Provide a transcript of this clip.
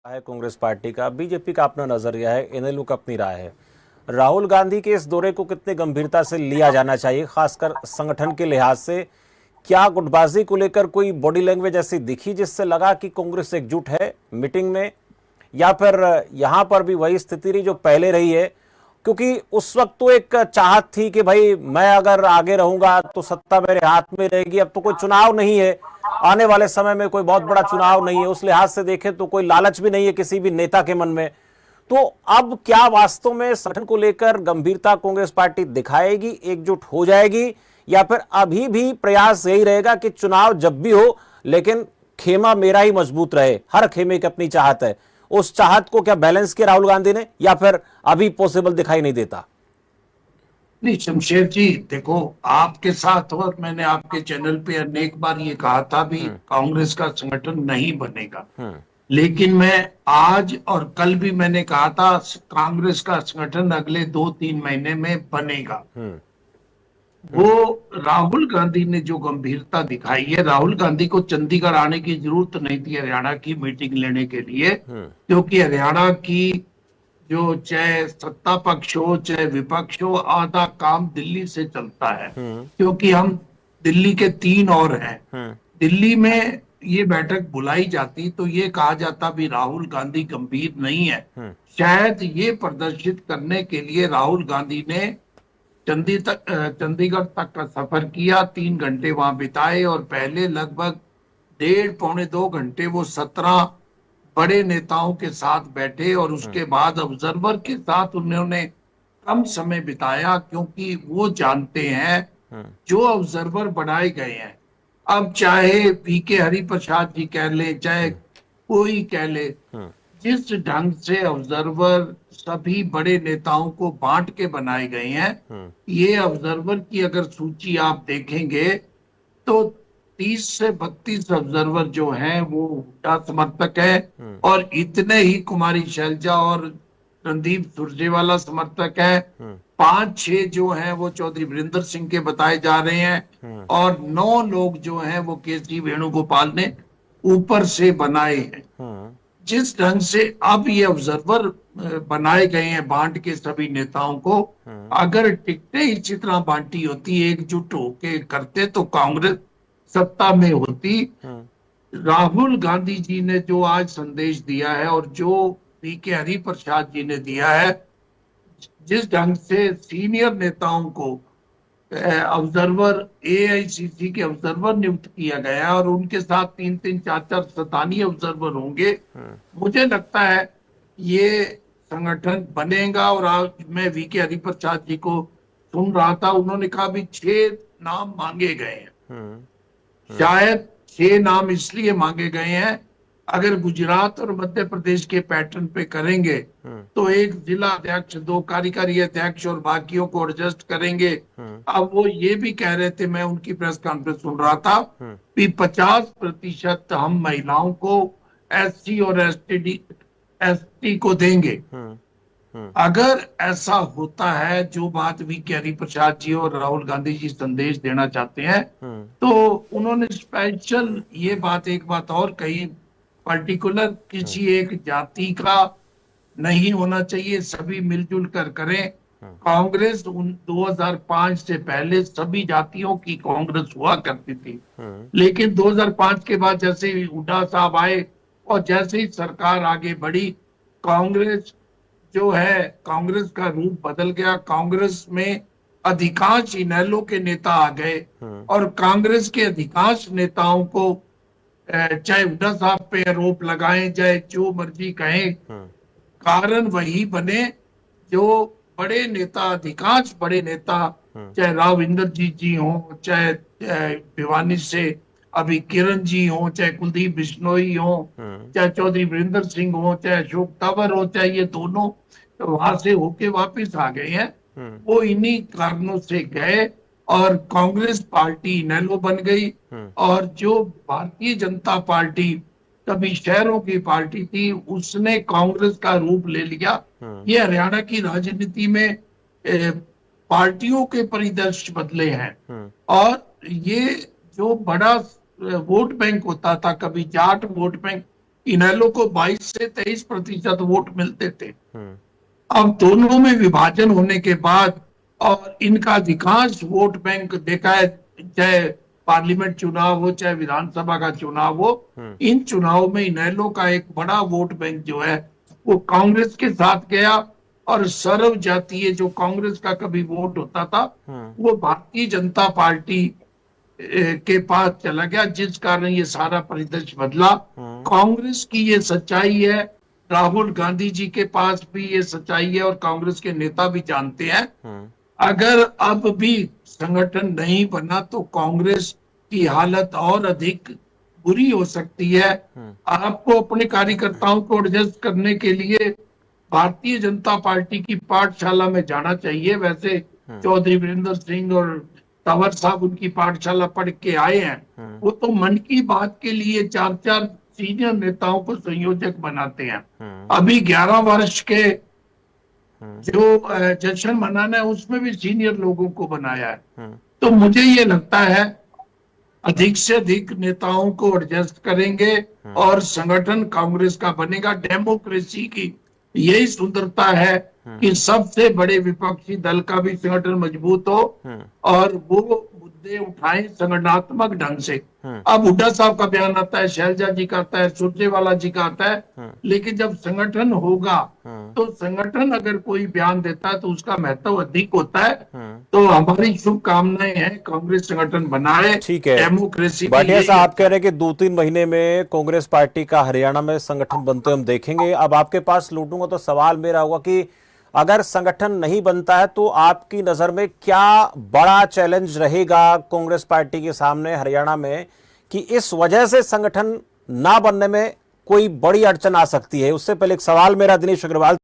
है कांग्रेस पार्टी का, बीजेपी का अपना नजरिया है, इनेलो का अपनी राय है। राहुल गांधी के इस दौरे को कितने गंभीरता से लिया जाना चाहिए, खासकर संगठन के लिहाज से? क्या गुटबाजी को लेकर कोई बॉडी लैंग्वेज ऐसी दिखी जिससे लगा कि कांग्रेस एकजुट है मीटिंग में, या फिर यहां पर भी वही स्थिति रही जो पहले रही है? क्योंकि उस वक्त तो एक चाहत थी कि भाई मैं अगर आगे रहूंगा तो सत्ता मेरे हाथ में रहेगी। अब तो कोई चुनाव नहीं है, आने वाले समय में कोई बहुत बड़ा चुनाव नहीं है, उस लिहाज से देखें तो कोई लालच भी नहीं है किसी भी नेता के मन में। तो अब क्या वास्तव में संगठन को लेकर गंभीरता कांग्रेस पार्टी दिखाएगी, एकजुट हो जाएगी, या फिर अभी भी प्रयास यही रहेगा कि चुनाव जब भी हो लेकिन खेमा मेरा ही मजबूत रहे? हर खेमे की अपनी चाहत है, उस चाहत को क्या बैलेंस किया राहुल गांधी ने, या फिर अभी पॉसिबल दिखाई नहीं देता? नहीं शमशेर जी, देखो आपके साथ और मैंने आपके चैनल पे अनेक बार ये कहा था भी कांग्रेस का संगठन नहीं बनेगा। लेकिन मैं आज और कल भी मैंने कहा था कांग्रेस का संगठन अगले 2-3 महीने में बनेगा। वो राहुल गांधी ने जो गंभीरता दिखाई है, राहुल गांधी को चंडीगढ़ आने की जरूरत नहीं थी हरियाणा की मीटिंग लेने के लिए, क्योंकि हरियाणा की जो चाहे सत्ता पक्ष हो चाहे विपक्ष हो, आधा काम दिल्ली से चलता है। क्योंकि हम दिल्ली के 3 और हैं। दिल्ली में ये बैठक बुलाई जाती तो ये कहा जाता भी राहुल गांधी गंभीर नहीं है। शायद ये प्रदर्शित करने के लिए राहुल गांधी ने चंडीगढ़ तक का सफर किया, 3 घंटे वहां बिताए और पहले लगभग 1.5-2 घंटे वो 17 बड़े नेताओं के साथ बैठे और उसके बाद ऑब्जर्वर के साथ उन्होंने कम समय बिताया, क्योंकि वो जानते हैं जो ऑब्जर्वर बनाए गए हैं, अब चाहे वीके हरिप्रसाद जी कह ले चाहे कोई कह ले, जिस ढंग से ऑब्जर्वर सभी बड़े नेताओं को बांट के बनाए गए हैं, ये ऑब्जर्वर की अगर सूची आप देखेंगे तो 30 से 32 ऑब्जर्वर जो हैं वो हुड्डा समर्थक है और इतने ही कुमारी शैलजा और रणदीप सुरजेवाला समर्थक है। 5-6 जो हैं वो चौधरी वीरेंद्र सिंह के बताए जा रहे हैं और 9 लोग जो हैं वो केसी वेणुगोपाल ने ऊपर से बनाए हैं। जिस ढंग से अब ये ऑब्जर्वर बनाए गए हैं बांट के सभी नेताओं को, अगर टिकटें इसी तरह बांटी होती, एकजुट होके करते तो कांग्रेस सत्ता में होती। राहुल गांधी जी ने जो आज संदेश दिया है और जो वीके हरिप्रसाद जी ने दिया है, जिस ढंग से सीनियर नेताओं को ऑब्जर्वर एआईसीसी के ऑब्जर्वर नियुक्त किया गया और उनके साथ 3-3, 4-4 स्थानीय ऑब्जर्वर होंगे, मुझे लगता है ये संगठन बनेगा। और आज मैं वीके हरिप्रसाद जी को सुन रहा था, उन्होंने कहा भी 6 नाम मांगे गए हैं। शायद 6 नाम इसलिए मांगे गए हैं, अगर गुजरात और मध्य प्रदेश के पैटर्न पे करेंगे तो एक जिला अध्यक्ष, 2 कार्यकारी अध्यक्ष और बाकियों को एडजस्ट करेंगे। अब वो ये भी कह रहे थे, मैं उनकी प्रेस कॉन्फ्रेंस सुन रहा था कि 50% हम महिलाओं को एससी और एसटी को देंगे। अगर ऐसा होता है, जो बात वीके हरिप्रसाद जी और राहुल गांधी जी संदेश देना चाहते हैं, तो उन्होंने स्पेशल ये बात एक बात और कही, पर्टिकुलर किसी एक जाति का नहीं होना चाहिए, सभी मिलजुल कर करें। कांग्रेस 2005 से पहले सभी जातियों की कांग्रेस हुआ करती थी, लेकिन 2005 के बाद जैसे ही हुड्डा साहब आए और जैसे ही सरकार आगे बढ़ी, कांग्रेस जो है, कांग्रेस का रूप बदल गया। कांग्रेस में अधिकांश इनेलो के नेता आ गए और कांग्रेस के अधिकांश नेताओं को चाहे हुड्डा साहब पे आरोप लगाएं चाहे जो मर्जी कहें, कारण वही बने जो बड़े नेता, अधिकांश बड़े नेता, चाहे राव इंद्रजीत जी हो, चाहे भिवानी से अभी किरण जी हो, चाहे कुलदीप बिश्नोई हो, चाहे चौधरी वीरेंद्र सिंह हो, चाहे अशोक तंवर हो, चाहे ये दोनों वहां से होके वापिस आ गए हैं, वो इन्हीं कारणों से गए और कांग्रेस पार्टी इनेलो बन गई। और जो भारतीय जनता पार्टी कभी शहरों की पार्टी थी, उसने कांग्रेस का रूप ले लिया। ये हरियाणा की राजनीति में पार्टियों के परिदृश्य बदले हैं और ये जो बड़ा वोट बैंक होता था, कभी जाट वोट बैंक, इनेलो को 22 से 23% वोट मिलते थे। अब दोनों में विभाजन होने के बाद और इनका अधिकांश वोट बैंक देखा है, चाहे पार्लियामेंट चुनाव हो चाहे विधानसभा का चुनाव हो, इन चुनाव में इनेलो का एक बड़ा वोट बैंक जो है वो कांग्रेस के साथ गया और सर्व जातीय जो कांग्रेस का कभी वोट होता था वो भारतीय जनता पार्टी के पास चला गया, जिस कारण ये सारा परिदृश्य बदला। कांग्रेस की ये सच्चाई है, राहुल गांधी जी के पास भी ये सच्चाई है और कांग्रेस के नेता भी जानते हैं। अगर अब भी संगठन नहीं बना तो कांग्रेस की हालत और अधिक बुरी हो सकती है। आपको अपने कार्यकर्ताओं को एडजस्ट करने के लिए भारतीय जनता पार्टी की पाठशाला में जाना चाहिए। वैसे चौधरी वीरेंद्र सिंह और तंवर साहब उनकी पाठशाला पढ़ के आए हैं। वो तो मन की बात के लिए 4-4 सीनियर नेताओं को संयोजक बनाते हैं। अभी 11 वर्ष के जो जश्न मनाना है उसमें भी सीनियर लोगों को बनाया है। तो मुझे ये लगता है अधिक से अधिक नेताओं को एडजस्ट करेंगे और संगठन कांग्रेस का बनेगा। डेमोक्रेसी की यही सुंदरता है कि सबसे बड़े विपक्षी दल का भी संगठन मजबूत हो और वो मुद्दे उठाएं संगठनात्मक ढंग से। अब हुड्डा साहब का बयान आता है, शैलजा जी का आता है, सुरजेवाला जी का आता है, लेकिन जब संगठन होगा तो संगठन अगर कोई बयान देता है तो उसका महत्व अधिक होता है। तो हमारी शुभकामनाएं हैं, कांग्रेस संगठन बनाए। ठीक है, डेमोक्रेसी भाटिया साहब आप कह रहे हैं कि 2-3 महीने में कांग्रेस पार्टी का हरियाणा में संगठन बनते हम देखेंगे। अब आपके पास लौटूंगा तो सवाल मेरा होगा कि अगर संगठन नहीं बनता है तो आपकी नजर में क्या बड़ा चैलेंज रहेगा कांग्रेस पार्टी के सामने हरियाणा में, कि इस वजह से संगठन ना बनने में कोई बड़ी अड़चन आ सकती है? उससे पहले एक सवाल मेरा दिनेश अग्रवाल